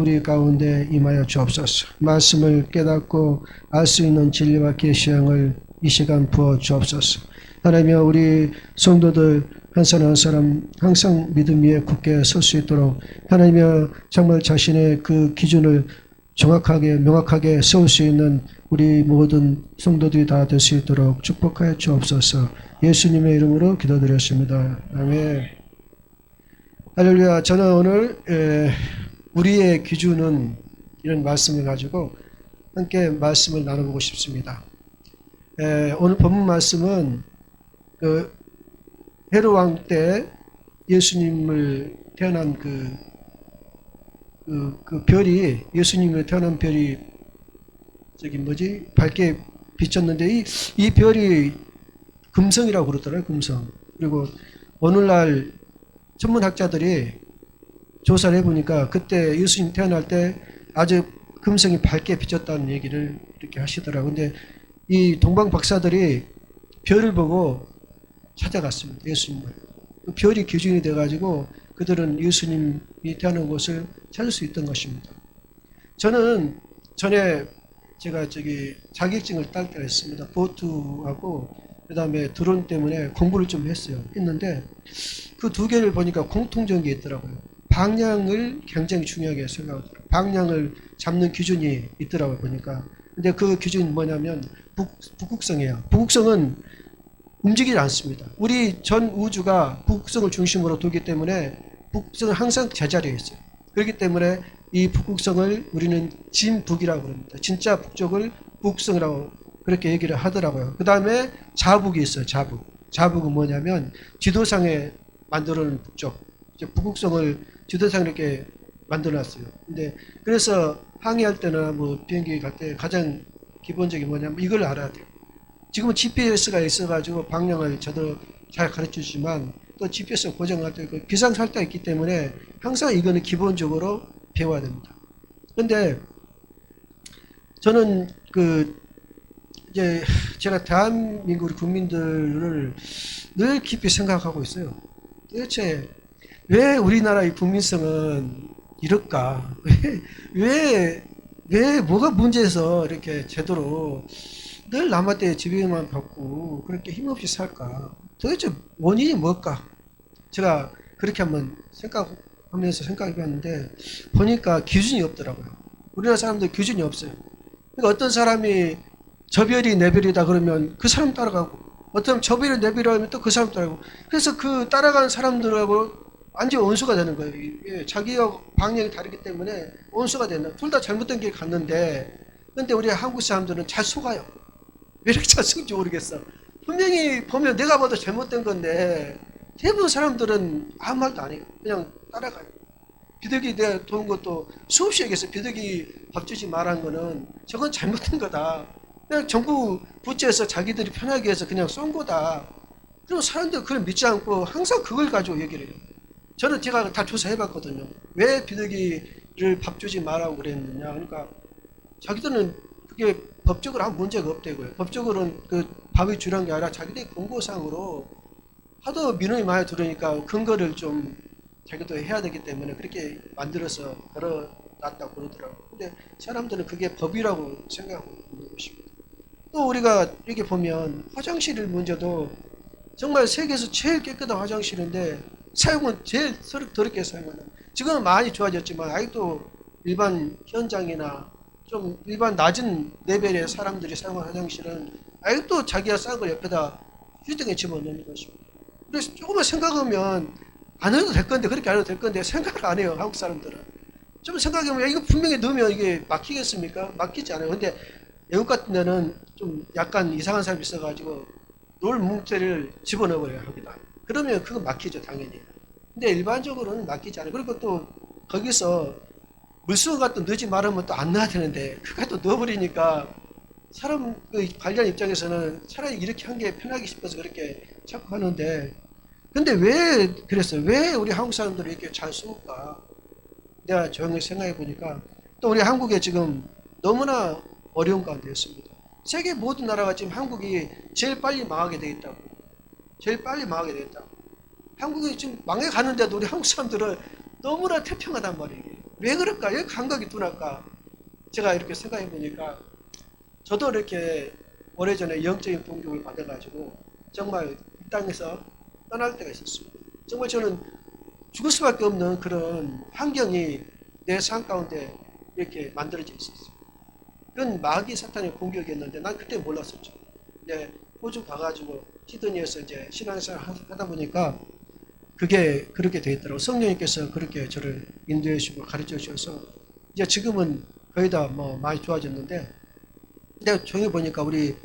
우리 가운데 임하여 주옵소서. 말씀을 깨닫고 알 수 있는 진리와 계시형을 이 시간 부어 주옵소서. 하나님이여, 우리 성도들 한 사람 한 사람 항상 믿음 위에 굳게 설 수 있도록 하나님이여, 정말 자신의 그 기준을 정확하게 명확하게 세울 수 있는 우리 모든 성도들이 다 될 수 있도록 축복하여 주옵소서. 예수님의 이름으로 기도드렸습니다. 아멘. 할렐루야. 저는 오늘 우리의 기준은 이런 말씀을 가지고 함께 말씀을 나눠보고 싶습니다. 오늘 본문 말씀은 그 헤롯 왕 때 예수님을 태어난 그 별이, 예수님을 태어난 별이 밝게 비쳤는데 이 별이 금성이라고 그러더라고요. 금성. 그리고 오늘날 천문학자들이 조사를 해보니까 그때 예수님 태어날 때 아주 금성이 밝게 비쳤다는 얘기를 이렇게 하시더라고요. 근데 이 동방 박사들이 별을 보고 찾아갔습니다. 예수님을. 그 별이 기준이 돼가지고 그들은 예수님이 태어난 곳을 찾을 수 있던 것입니다. 저는 전에 제가 자격증을 딸 때가 있습니다. 보트하고 그 다음에 드론 때문에 공부를 좀 했는데 그 두 개를 보니까 공통적인 게 있더라고요. 방향을 굉장히 중요하게 생각하더라고요. 방향을 잡는 기준이 있더라고요, 보니까. 근데 그 기준이 뭐냐면 북극성이에요. 북극성은 움직이지 않습니다. 우리 전 우주가 북극성을 중심으로 두기 때문에 북극성은 항상 제자리에 있어요. 그렇기 때문에 이 북극성을 우리는 진북이라고 합니다. 진짜 북쪽을 북극성이라고 그렇게 얘기를 하더라고요. 그 다음에 자북이 있어요. 자북은 뭐냐면 지도상에 만들어 놓은 북쪽. 북극성을 지도상에 이렇게 만들어 놨어요. 근데 그래서 항해할 때나 뭐 비행기 갈 때 가장 기본적인 뭐냐면 이걸 알아야 돼요. 지금은 GPS가 있어가지고 방향을 저도 잘 가르쳐 주지만 또 GPS 고정할 때 그 기상살대가 있기 때문에 항상 이거는 기본적으로 배워야 됩니다. 근데 저는 이제 제가 대한민국 우리 국민들을 늘 깊이 생각하고 있어요. 도대체 왜 우리나라의 국민성은 이럴까? 왜 뭐가 문제에서 이렇게 제대로 늘 남한테 지배만 받고 그렇게 힘없이 살까? 도대체 원인이 뭘까? 제가 그렇게 한번 생각하면서 생각해봤는데 보니까 기준이 없더라고요. 우리나라 사람들 기준이 없어요. 그러니까 어떤 사람이 저별이 내 별이다 그러면 그 사람 따라가고 어떤 저별이 내 별이라 하면 또 그 사람 따라가고 그래서 그 따라가는 사람들하고 완전 원수가 되는 거예요. 예, 자기가 방향이 다르기 때문에 원수가 되는, 둘 다 잘못된 길 갔는데 근데 우리 한국 사람들은 잘 속아요. 왜 이렇게 잘 속는지 모르겠어. 분명히 보면 내가 봐도 잘못된 건데 대부분 사람들은 아무 말도 안 해요. 그냥 따라가요. 비둘기 내가 도는 것도 수없이 얘기했어요. 비둘기 밥 주지 말한 거는 저건 잘못된 거다. 그냥 정부 부처에서 자기들이 편하게 해서 그냥 쏜 거다. 그리고 사람들 그걸 믿지 않고 항상 그걸 가지고 얘기를 해요. 저는 제가 다 조사해봤거든요. 왜 비둘기를 밥 주지 말라고 그랬느냐. 그러니까 자기들은 그게 법적으로 아무 문제가 없대고요. 법적으로는 그 밥을 주라는 게 아니라 자기들이 권고상으로 하도 민원이 많이 들으니까 근거를 좀 자기도 해야 되기 때문에 그렇게 만들어서 걸어놨다고 그러더라고요. 근데 사람들은 그게 법이라고 생각하고 있는 것입니다. 또 우리가 이렇게 보면 화장실 문제도 정말 세계에서 제일 깨끗한 화장실인데 사용은 제일 더럽게 사용하는. 지금은 많이 좋아졌지만 아직도 일반 현장이나 좀 일반 낮은 레벨의 사람들이 사용하는 화장실은 아직도 자기가 싼 걸 옆에다 휴지통에 집어넣는 것입니다. 그래서 조금만 생각하면 안 해도 될 건데 그렇게 안 해도 될 건데 생각을 안 해요. 한국 사람들은. 좀 생각해보면 이거 분명히 넣으면 이게 막히겠습니까? 막히지 않아요. 근데 외국 같은 데는 좀 약간 이상한 사람이 있어가지고 롤 뭉태를 집어넣어버려요. 여기다. 그러면 그거 막히죠. 당연히. 근데 일반적으로는 막히지 않아요. 그리고 또 거기서 물수건 같은 넣지 말으면 또 안 넣어야 되는데 그걸 또 넣어버리니까 사람 관련 입장에서는 차라리 이렇게 한 게 편하게 싶어서 그렇게 자꾸 하는데 근데 왜 그랬어요? 왜 우리 한국 사람들이 이렇게 잘 쓰울까? 내가 조용히 생각해 보니까 또 우리 한국에 지금 너무나 어려운 가운데 있습니다. 세계 모든 나라가 지금 한국이 제일 빨리 망하게 돼 있다고. 제일 빨리 망하게 돼 있다고. 한국이 지금 망해 가는데도 우리 한국 사람들은 너무나 태평하단 말이에요. 왜 그럴까? 왜 감각이 둔할까? 제가 이렇게 생각해 보니까 저도 이렇게 오래전에 영적인 공격을 받아가지고 정말 이 땅에서 떠날 때가 있었습니다. 정말 저는 죽을 수밖에 없는 그런 환경이 내 삶 가운데 이렇게 만들어져 있었어요. 그건 마귀 사탄의 공격이었는데 난 그때 몰랐었죠. 이제 호주 가가지고 시드니에서 이제 신앙생활 하다 보니까 그게 그렇게 돼 있더라고요. 성령님께서 그렇게 저를 인도해 주시고 가르쳐 주셔서 이제 지금은 거의 다 뭐 많이 좋아졌는데 내가 조용히 보니까 우리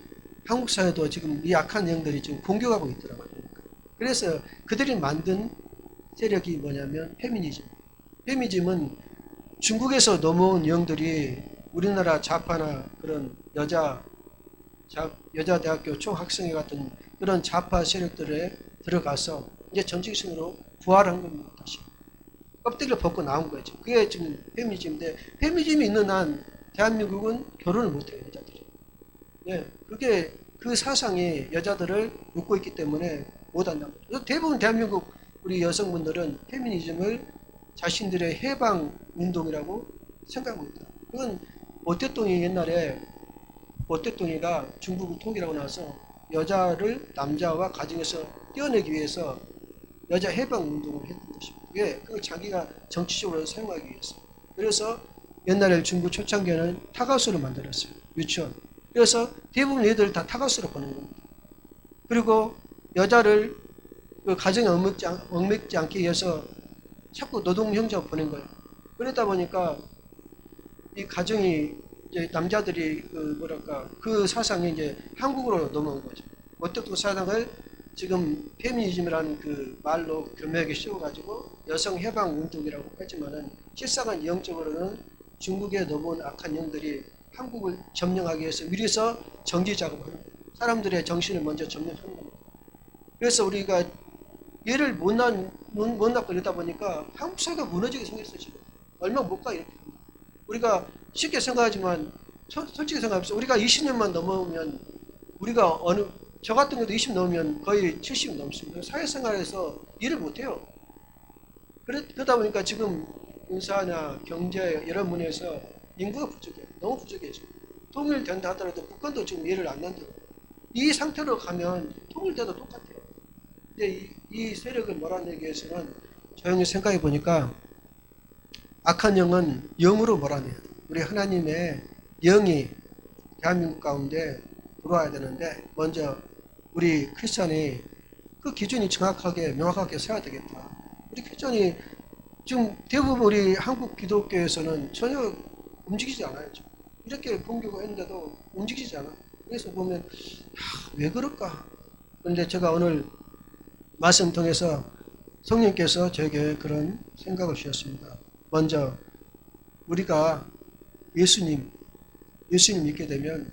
한국 사회도 지금 이 악한 영들이 지금 공격하고 있더라고요. 그래서 그들이 만든 세력이 뭐냐면 페미니즘. 페미니즘은 중국에서 넘어온 영들이 우리나라 좌파나 그런 여자 대학교 총학생회 같은 그런 좌파 세력들에 들어가서 이제 전직신으로 부활한 겁니다. 다시 껍데기를 벗고 나온 거죠. 그게 지금 페미니즘인데 페미니즘이 있는 한 대한민국은 결혼을 못해요. 여자들이. 예, 그게 그 사상이 여자들을 묶고 있기 때문에 못한다는 거죠. 대부분 대한민국 우리 여성분들은 페미니즘을 자신들의 해방 운동이라고 생각하고 있다. 그건 모태똥이 옛날에 모태똥이가 중국을 통일하고 나서 여자를 남자와 가정에서 떼어내기 위해서 여자 해방 운동을 했던 것입니다. 왜? 그걸 자기가 정치적으로 사용하기 위해서. 그래서 옛날에 중국 초창기에는 타가수를 만들었어요. 유치원. 그래서 대부분 애들 다 타가수로 보는 겁니다. 그리고 여자를 그 가정에 얽매지 않기 위해서 자꾸 노동 형제로 보낸 거예요. 그러다 보니까 이 가정이 이제 남자들이 그 뭐랄까 그 사상이 이제 한국으로 넘어온 거죠. 어떻게 그 사상을 지금 페미니즘이라는 그 말로 교묘하게 씌워가지고 여성 해방 운동이라고 하지만은 실상은 영적으로는 중국에 넘어온 악한 영들이 한국을 점령하기 위해서 위에서 정지 작업을 하는 거예요. 사람들의 정신을 먼저 점령하는 겁니다. 그래서 우리가 얘를 못 낳고 이러다 보니까 한국 사회가 무너지게 생겼어요, 지금. 얼마 못 가, 이렇게. 우리가 쉽게 생각하지만, 솔직히 생각해보세요. 우리가 20년만 넘으면, 우리가 저 같은 경우도 20 넘으면 거의 70 넘습니다. 사회생활에서 일을 못해요. 그러다 보니까 지금 군사나 경제 여러 분야에서 인구가 부족해요. 너무 부족해요, 지금. 통일된다 하더라도 북한도 지금 일을 안 난다고. 이 상태로 가면 통일돼도 똑같아요. 근데 이 세력을 몰아내기 위해서는 조용히 생각해 보니까 악한 영은 영으로 몰아내요. 우리 하나님의 영이 대한민국 가운데 들어와야 되는데 먼저 우리 크리스천이 그 기준이 정확하게 명확하게 세워야 되겠다. 우리 크리스천이 지금 대부분 우리 한국 기독교에서는 전혀 움직이지 않아요. 이렇게 공격을 했는데도 움직이지 않아. 그래서 보면 왜 그럴까? 그런데 제가 오늘 말씀 통해서 성령께서 저에게 그런 생각을 주셨습니다. 먼저 우리가 예수님 믿게 되면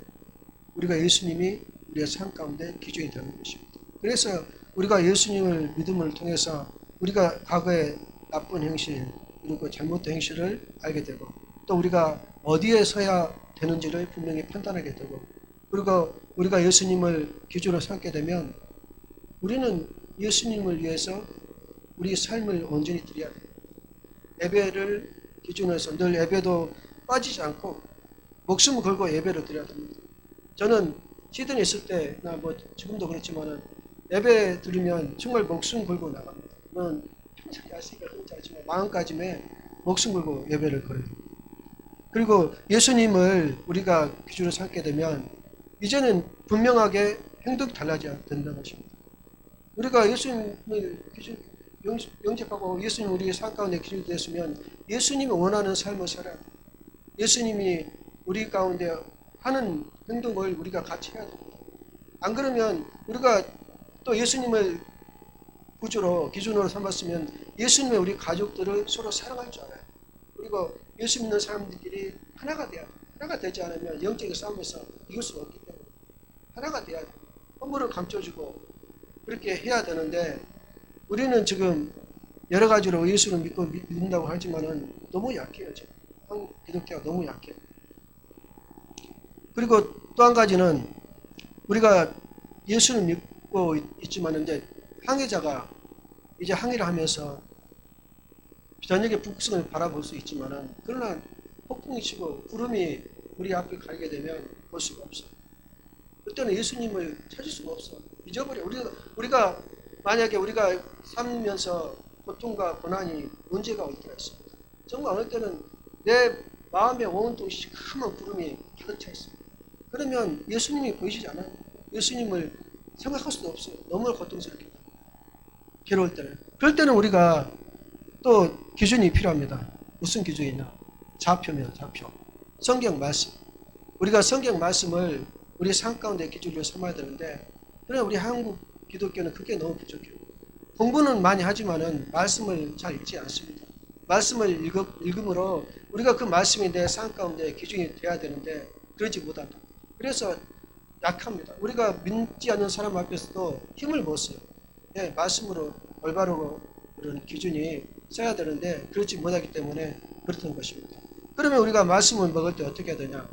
우리가 예수님이 우리의 삶 가운데 기준이 되는 것입니다. 그래서 우리가 예수님을 믿음을 통해서 우리가 과거의 나쁜 행실 그리고 잘못된 행실을 알게 되고 또 우리가 어디에 서야 되는지를 분명히 판단하게 되고 그리고 우리가 예수님을 기준으로 삼게 되면 우리는 예수님을 위해서 우리 삶을 온전히 드려야 돼요. 예배를 기준으로 해서 늘 예배도 빠지지 않고 목숨을 걸고 예배를 드려야 됩니다. 저는 시드니 있을 때나 뭐 지금도 그렇지만은 예배 드리면 정말 목숨 걸고 나갑니다. 저는 평생 야식을 그렇지 않지만 마음까짐에 목숨 걸고 예배를 걸어요. 그리고 예수님을 우리가 기준으로 삼게 되면 이제는 분명하게 행동이 달라져야 된다는 것입니다. 우리가 예수님을 기준 영접하고 예수님 우리의 삶 가운데 기준이 됐으면 예수님이 원하는 삶을 살아야 돼요. 예수님이 우리 가운데 하는 행동을 우리가 같이 해야 됩니다. 안 그러면 우리가 또 예수님을 구주로 기준으로 삼았으면 예수님의 우리 가족들을 서로 사랑할 줄 알아요. 그리고 예수 믿는 사람들끼리 하나가 돼야 돼요. 하나가 되지 않으면 영적인 싸움에서 이길 수가 없기 때문에 하나가 돼야 돼요. 허물을 감춰주고 그렇게 해야 되는데 우리는 지금 여러 가지로 예수를 믿는다고 하지만은 너무 약해요. 지금. 한국 기독교가 너무 약해요. 그리고 또 한 가지는 우리가 예수를 믿고 있지만 이제 항해자가 이제 항해를 하면서 저녁에 북극성을 바라볼 수 있지만은, 그러나 폭풍이 치고 구름이 우리 앞을 가리게 되면 볼 수가 없어. 그때는 예수님을 찾을 수가 없어. 잊어버려. 우리가 만약에 우리가 살면서 고통과 고난이 문제가 올 때가 있습니다. 정말 어느 때는 내 마음에 온통 시커먼 구름이 가득 차 있습니다. 그러면 예수님이 보이시지 않아요. 예수님을 생각할 수도 없어요. 너무 고통스럽게. 괴로울 때는. 그럴 때는 우리가 또 기준이 필요합니다. 무슨 기준이냐? 좌표면 좌표. 성경 말씀. 우리가 성경 말씀을 우리 삶 가운데 기준으로 삼아야 되는데, 그러나 우리 한국 기독교는 그게 너무 부족해요. 공부는 많이 하지만은 말씀을 잘 읽지 않습니다. 말씀을 읽음으로 우리가 그 말씀이 내 삶 가운데 기준이 돼야 되는데 그러지 못한다. 그래서 약합니다. 우리가 믿지 않는 사람 앞에서도 힘을 못 써요. 네, 말씀으로 올바르고 그런 기준이 써야 되는데 그렇지 못하기 때문에 그렇다는 것입니다. 그러면 우리가 말씀을 먹을 때 어떻게 해야 되냐?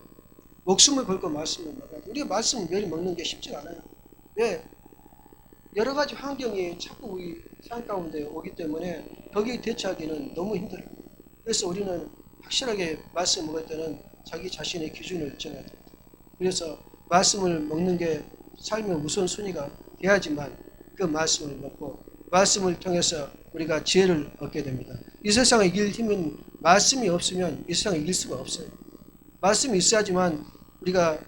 목숨을 걸고 말씀을 먹어야 돼. 우리가 말씀을 매일 먹는 게 쉽지 않아요. 왜? 여러 가지 환경이 자꾸 우리 삶 가운데 오기 때문에 거기에 대처하기는 너무 힘들어요. 그래서 우리는 확실하게 말씀 먹을 때는 자기 자신의 기준을 정해야 됩니다. 그래서 말씀을 먹는 게 삶의 우선순위가 돼야지만 그 말씀을 먹고 말씀을 통해서 우리가 지혜를 얻게 됩니다. 이 세상을 이길 힘은 말씀이 없으면 이 세상을 이길 수가 없어요. 말씀이 있어야지만 우리가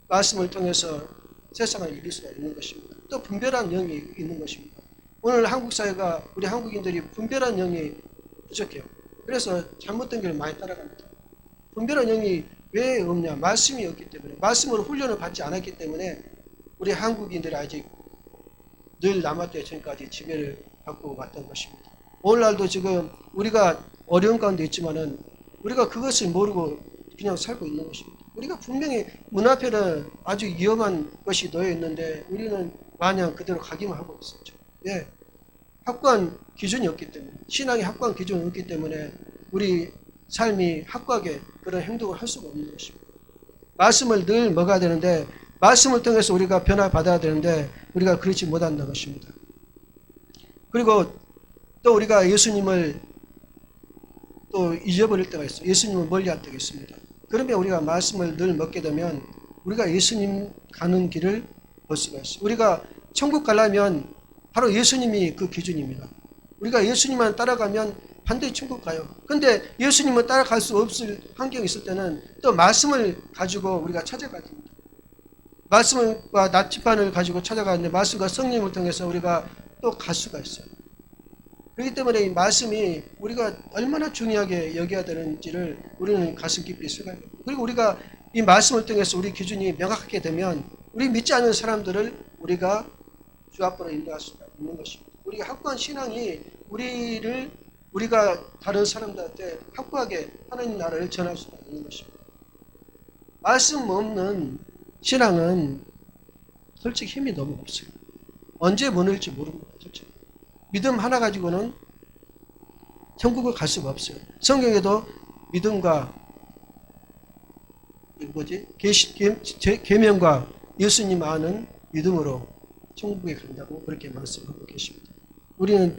말씀을 통해서 세상을 이길 수가 있는 것입니다. 또 분별한 영이 있는 것입니다. 오늘 한국 사회가 우리 한국인들이 분별한 영이 부족해요. 그래서 잘못된 길을 많이 따라갑니다. 분별한 영이 왜 없냐? 말씀이 없기 때문에, 말씀으로 훈련을 받지 않았기 때문에 우리 한국인들이 아직 늘 남았대 전까지 지배를 받고 왔던 것입니다. 오늘날도 지금 우리가 어려운 가운데 있지만은 우리가 그것을 모르고 그냥 살고 있는 것입니다. 우리가 분명히 문 앞에는 아주 위험한 것이 놓여 있는데 우리는 마냥 그대로 가기만 하고 있었죠. 예. 확고한 기준이 없기 때문에, 신앙의 확고한 기준이 없기 때문에 우리 삶이 확고하게 그런 행동을 할 수가 없는 것입니다. 말씀을 늘 먹어야 되는데, 말씀을 통해서 우리가 변화받아야 되는데 우리가 그렇지 못한다는 것입니다. 그리고 또 우리가 예수님을 또 잊어버릴 때가 있어요. 예수님을 멀리할 때가 있습니다. 그러면 우리가 말씀을 늘 먹게 되면 우리가 예수님 가는 길을 볼 수가 있어요. 우리가 천국 가려면 바로 예수님이 그 기준입니다. 우리가 예수님만 따라가면 반드시 천국 가요. 근데 예수님을 따라갈 수 없을 환경이 있을 때는 또 말씀을 가지고 우리가 찾아가야 됩니다. 말씀과 나침반을 가지고 찾아가는데 말씀과 성령을 통해서 우리가 또 갈 수가 있어요. 그렇기 때문에 이 말씀이 우리가 얼마나 중요하게 여겨야 되는지를 우리는 가슴 깊이 생각해요. 그리고 우리가 이 말씀을 통해서 우리 기준이 명확하게 되면 우리 믿지 않는 사람들을 우리가 주 앞으로 인도할 수가 있는 것입니다. 우리가 확고한 신앙이 우리가 다른 사람들한테 확고하게 하나님 나라를 전할 수가 있는 것입니다. 말씀 없는 신앙은 솔직히 힘이 너무 없어요. 언제 무너질지 모릅니다. 솔직히. 믿음 하나 가지고는 천국을 갈 수가 없어요. 성경에도 믿음과 계명과 예수님 아는 믿음으로 천국에 간다고 그렇게 말씀하고 계십니다. 우리는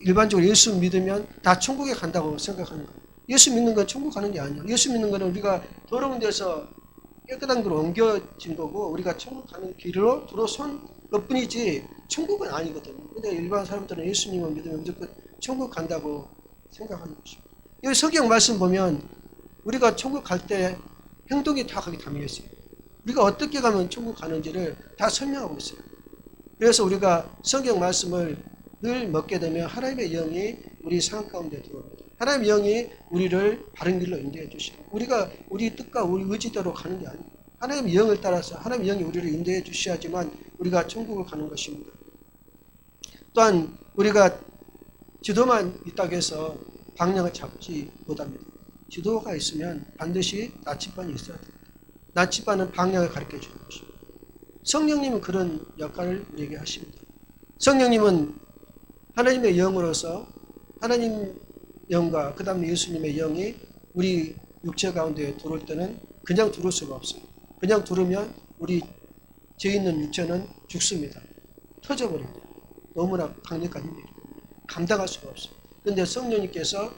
일반적으로 예수 믿으면 다 천국에 간다고 생각하는 거예요. 예수 믿는 건 천국 가는 게 아니에요. 예수 믿는 거는 우리가 더러운 데서 깨끗한 데로 옮겨진 거고 우리가 천국 가는 길로 들어선 것뿐이지 천국은 아니거든요. 근데 일반 사람들은 예수님을 믿으면 무조건 천국 간다고 생각하는 것입니다. 여기 성경 말씀 보면 우리가 천국 갈 때 행동이 다 거기 담겨 있어요. 우리가 어떻게 가면 천국 가는지를 다 설명하고 있어요. 그래서 우리가 성경 말씀을 늘 먹게 되면 하나님의 영이 우리 삶 가운데 들어옵니다. 하나님의 영이 우리를 바른 길로 인도해 주시고 우리가 우리 뜻과 우리 의지대로 가는 게 아니에요. 하나님의 영을 따라서 하나님의 영이 우리를 인도해 주셔야지만 우리가 천국을 가는 것입니다. 또한 우리가 지도만 있다고 해서 방향을 잡지 못합니다. 지도가 있으면 반드시 나침반이 있어야 됩니다. 나침반은 방향을 가르쳐 주는 것입니다. 성령님은 그런 역할을 우리에게 하십니다. 성령님은 하나님의 영으로서 하나님 영과 그 다음에 예수님의 영이 우리 육체 가운데 들어올 때는 그냥 들어올 수가 없어요. 그냥 들으면 우리 죄 있는 육체는 죽습니다. 터져버립니다. 너무나 강력한 힘이기 때문에 감당할 수가 없어요. 그런데 성령님께서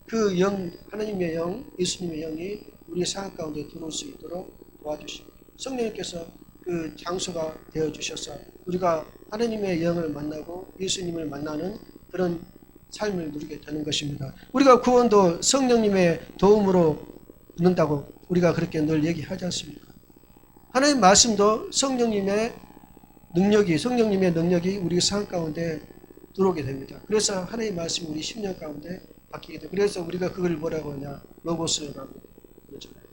그 영, 하나님의 영, 예수님의 영이 우리 생활 가운데 들어올 수 있도록 도와주십니다. 성령님께서 그 장소가 되어주셔서 우리가 하나님의 영을 만나고 예수님을 만나는 그런 삶을 누리게 되는 것입니다. 우리가 구원도 성령님의 도움으로 얻는다고 우리가 그렇게 늘 얘기하지 않습니까? 하나님 말씀도 성령님의 능력이 우리 삶 가운데 들어오게 됩니다. 그래서 하나님 말씀이 우리 심령 가운데 바뀌게 돼요. 그래서 우리가 그걸 뭐라고 하냐? 로고스라고 그러잖아요.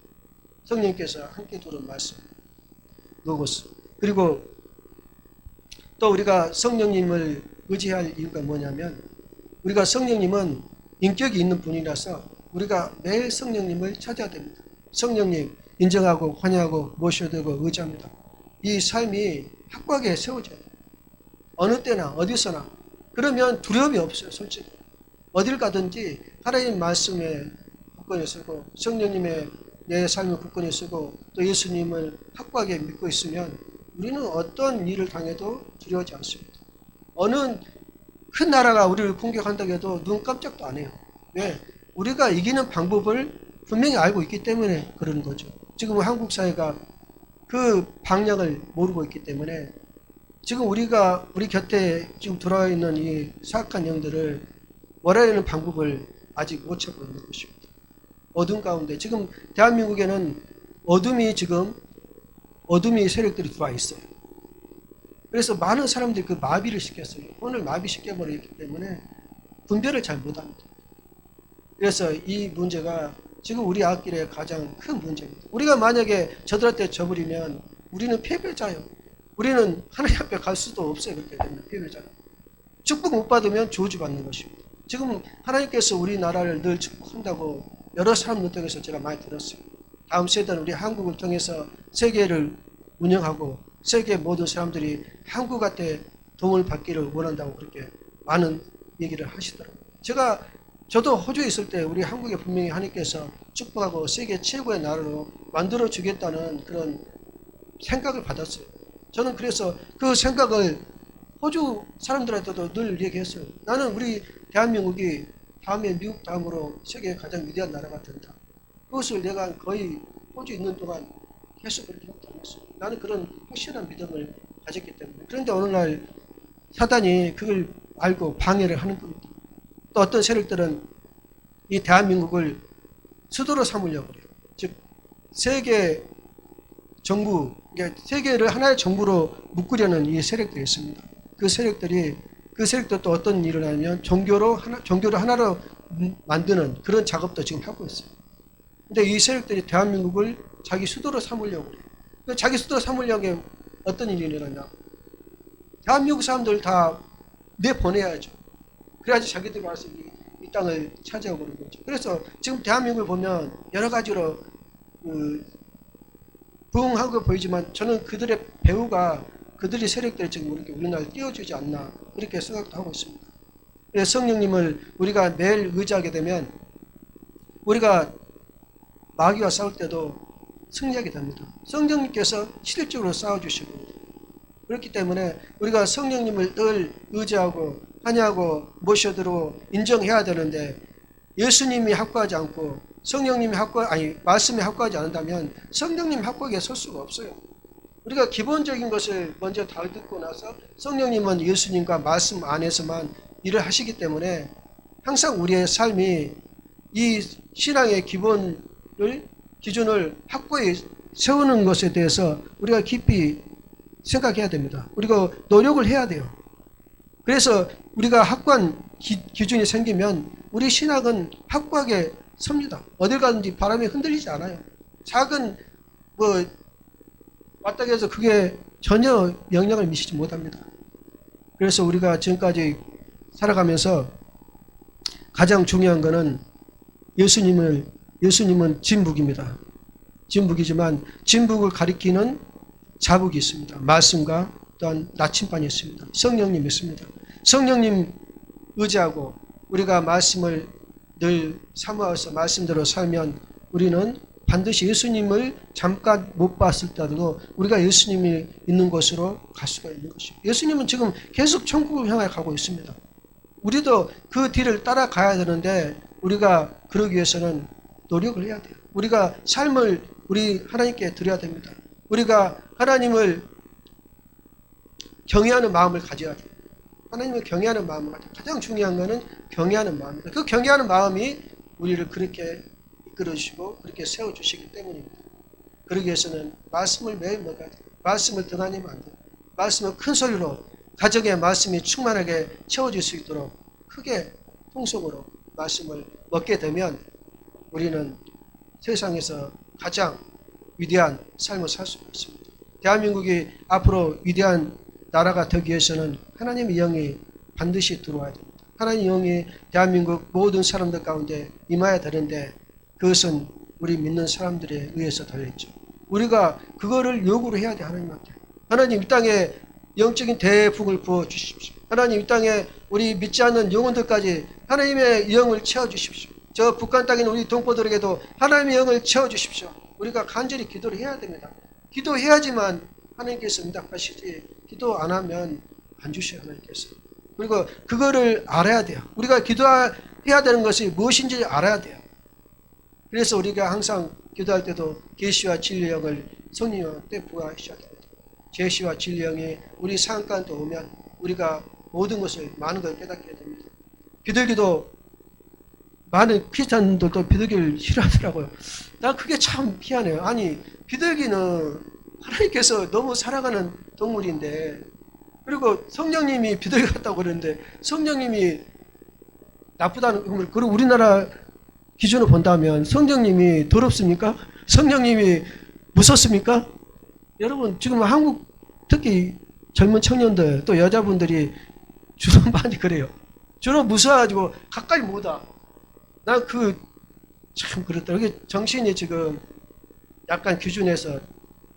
성령님께서 함께 두는 말씀. 로고스. 그리고 또 우리가 성령님을 의지할 이유가 뭐냐면 우리가 성령님은 인격이 있는 분이라서 우리가 매일 성령님을 찾아야 됩니다. 성령님 인정하고 환영하고 모셔야 되고 의지합니다. 이 삶이 확고하게 세워져야 돼요. 어느 때나 어디서나. 그러면 두려움이 없어요. 솔직히. 어딜 가든지 하나님 말씀에 굳건히 서고 성령님의 내 삶을 굳건히 서고 또 예수님을 확고하게 믿고 있으면 우리는 어떤 일을 당해도 두려워하지 않습니다. 어느 큰 나라가 우리를 공격한다고 해도 눈 깜짝도 안 해요. 왜? 우리가 이기는 방법을 분명히 알고 있기 때문에 그러는 거죠. 지금 한국 사회가 그 방향을 모르고 있기 때문에 지금 우리 곁에 지금 들어와 있는 이 사악한 영들을 몰아내는 방법을 아직 못 찾고 있는 것입니다. 어둠 가운데 지금 대한민국에는 어둠이 세력들이 들어와 있어요. 그래서 많은 사람들이 그 마비를 시켰어요. 혼을 마비시켜버리기 때문에 분별을 잘 못합니다. 그래서 이 문제가 지금 우리 앞길의 가장 큰 문제입니다. 우리가 만약에 저들한테 져버리면 우리는 패배자예요. 우리는 하나님 앞에 갈 수도 없어요. 그렇게 되면 패배자예요. 축복 못 받으면 저주받는 것입니다. 지금 하나님께서 우리나라를 늘 축복한다고 여러 사람들 통해서 제가 많이 들었어요. 다음 세대는 우리 한국을 통해서 세계를 운영하고 세계 모든 사람들이 한국한테 도움을 받기를 원한다고 그렇게 많은 얘기를 하시더라고요. 저도 호주에 있을 때 우리 한국에 분명히 하나님께서 축복하고 세계 최고의 나라로 만들어 주겠다는 그런 생각을 받았어요. 저는 그래서 그 생각을 호주 사람들한테도 늘 얘기했어요. 나는 우리 대한민국이 다음에 미국 다음으로 세계의 가장 위대한 나라가 된다. 그것을 내가 거의 호주 있는 동안 계속 그렇게 나타났어요. 나는 그런 확실한 믿음을 가졌기 때문에. 그런데 어느 날 사단이 그걸 알고 방해를 하는 겁니다. 또 어떤 세력들은 이 대한민국을 수도로 삼으려고 그래요. 즉 세계 정부, 세계를 하나의 정부로 묶으려는 이 세력들이 있습니다. 그 세력도 또 어떤 일을 하냐면 종교를 하나로 만드는 그런 작업도 지금 하고 있어요. 근데 이 세력들이 대한민국을 자기 수도로 삼으려고 그래요. 자기 수도로 삼으려고 어떤 일이 일어나냐. 대한민국 사람들 다 내보내야죠. 그래야지 자기들이 와서 이 땅을 차지하고 그런 거죠. 그래서 지금 대한민국을 보면 여러 가지로 부흥한 거 보이지만 저는 그들의 배후가 그들의 세력들이 지금 이렇게 우리나라를 띄워주지 않나 그렇게 생각도 하고 있습니다. 그래서 성령님을 우리가 매일 의지하게 되면 우리가 마귀와 싸울 때도 승리하게 됩니다. 성령님께서 실질적으로 싸워주시고 그렇기 때문에 우리가 성령님을 늘 의지하고 환영하고 모셔들고 인정해야 되는데 예수님이 확고하지 않고 성령님이 말씀이 확고하지 않는다면 성령님이 확고하게 설 수가 없어요. 우리가 기본적인 것을 먼저 다 듣고 나서 성령님은 예수님과 말씀 안에서만 일을 하시기 때문에 항상 우리의 삶이 이 신앙의 기준을 확고히 세우는 것에 대해서 우리가 깊이 생각해야 됩니다. 우리가 노력을 해야 돼요. 그래서 우리가 확고한 기준이 생기면 우리 신학은 확고하게 섭니다. 어딜 가든지 바람에 흔들리지 않아요. 작은 왔다고 해서 그게 전혀 영향을 미치지 못합니다. 그래서 우리가 지금까지 살아가면서 가장 중요한 것은 예수님은 진북입니다. 진북이지만 진북을 가리키는 자북이 있습니다. 말씀과 또한 나침반이 있습니다. 성령님이 있습니다. 성령님 의지하고 우리가 말씀을 늘 사모해서 말씀대로 살면 우리는 반드시 예수님을 잠깐 못 봤을 때도 우리가 예수님이 있는 곳으로 갈 수가 있는 것입니다. 예수님은 지금 계속 천국을 향해 가고 있습니다. 우리도 그 뒤를 따라가야 되는데 우리가 그러기 위해서는 노력을 해야 돼요. 우리가 삶을 우리 하나님께 드려야 됩니다. 우리가 하나님을 경외하는 마음을 가져야 돼요. 하나님을 경외하는 마음을 가져야 돼요. 가장 중요한 것은 경외하는 마음입니다. 그 경외하는 마음이 우리를 그렇게 이끌어주시고 그렇게 세워주시기 때문입니다. 그러기 위해서는 말씀을 매일 먹어야 돼요. 말씀을 등한히면 안 돼요. 말씀을 큰 소리로 가정의 말씀이 충만하게 채워질 수 있도록 크게 통속으로 말씀을 먹게 되면 우리는 세상에서 가장 위대한 삶을 살 수 있습니다. 대한민국이 앞으로 위대한 나라가 되기 위해서는 하나님의 영이 반드시 들어와야 됩니다. 하나님의 영이 대한민국 모든 사람들 가운데 임해야 되는데 그것은 우리 믿는 사람들에 의해서 달려있죠. 우리가 그거를 요구를 해야 돼. 하나님한테. 하나님 이 땅에 영적인 대풍을 부어주십시오. 하나님 이 땅에 우리 믿지 않는 영혼들까지 하나님의 영을 채워주십시오. 저 북한 땅에 있는 우리 동포들에게도 하나님의 영을 채워주십시오. 우리가 간절히 기도를 해야 됩니다. 기도해야지만 하나님께서 응답하시지 기도 안 하면 안 주셔요. 하나님께서. 그리고 그거를 알아야 돼요. 우리가 기도해야 되는 것이 무엇인지 알아야 돼요. 그래서 우리가 항상 기도할 때도 계시와 진리의 영을 성령한테 부어하셔야 됩니다. 계시와 진리의 영이 우리 삶 가운데 오면 우리가 모든 것을 많은 걸 깨닫게 됩니다. 비둘기도 많은 크리스찬들도 비둘기를 싫어하더라고요. 난 그게 참 희한해요. 아니 비둘기는 하나님께서 너무 사랑하는 동물인데 그리고 성령님이 비둘기 같다고 그러는데 성령님이 나쁘다는 건물 그리고 우리나라 기준으로 본다면 성령님이 더럽습니까? 성령님이 무섭습니까? 여러분 지금 한국 특히 젊은 청년들 또 여자분들이 주로 많이 그래요. 주로 무서워가지고 가까이 못 와. 난 참 그렇더라고요. 정신이 지금 약간 기준에서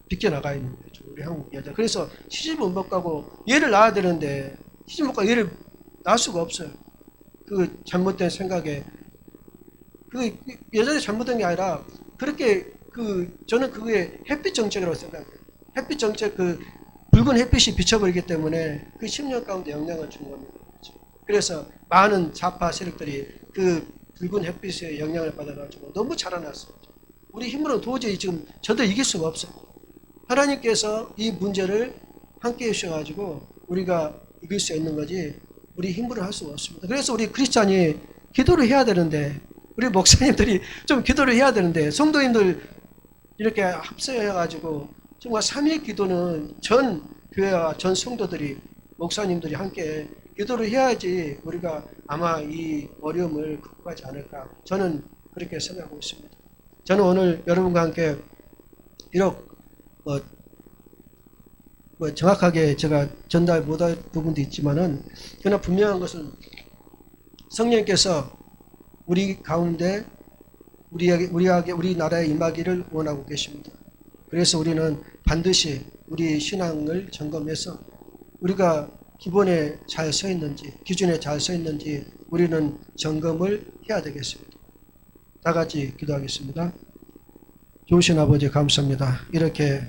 비껴나가 있는 거죠. 우리 한국 여자. 그래서 시집을 못 가고 얘를 낳아야 되는데 시집 못 가고 얘를 낳을 수가 없어요. 그 잘못된 생각에 그 여자들이 잘못된 게 아니라 그렇게 저는 그게 햇빛 정책이라고 생각해요. 햇빛 정책 붉은 햇빛이 비춰버리기 때문에 그 10년 가운데 영향을 준 겁니다. 그래서 많은 좌파 세력들이 그 붉은 햇빛의 영향을 받아가지고 너무 자라났어요. 우리 힘으로 도저히 지금 저들 이길 수가 없어요. 하나님께서 이 문제를 함께 해주셔가지고 우리가 이길 수 있는 거지 우리 힘으로 할 수가 없습니다. 그래서 우리 크리스찬이 기도를 해야 되는데 우리 목사님들이 좀 기도를 해야 되는데 성도님들 이렇게 합세해가지고 정말 3일 기도는 전 교회와 전 성도들이 목사님들이 함께 기도를 해야지 우리가 아마 이 어려움을 극복하지 않을까 저는 그렇게 생각하고 있습니다. 저는 오늘 여러분과 함께 비록 정확하게 제가 전달 못할 부분도 있지만은 그러나 분명한 것은 성령께서 우리 가운데 우리 나라에 임하기를 원하고 계십니다. 그래서 우리는 반드시 우리 신앙을 점검해서 우리가 기본에 잘 서 있는지 기준에 잘 서 있는지 우리는 점검을 해야 되겠습니다. 다 같이 기도하겠습니다. 좋으신 아버지 감사합니다. 이렇게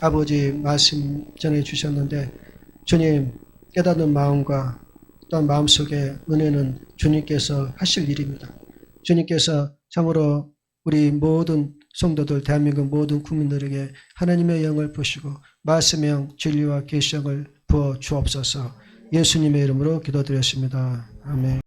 아버지 말씀 전해 주셨는데 주님 깨닫는 마음과 또한 마음속에 은혜는 주님께서 하실 일입니다. 주님께서 참으로 우리 모든 성도들 대한민국 모든 국민들에게 하나님의 영을 부시고 말씀의 영 진리와 계시영을 부어 주옵소서. 예수님의 이름으로 기도드렸습니다. 아멘.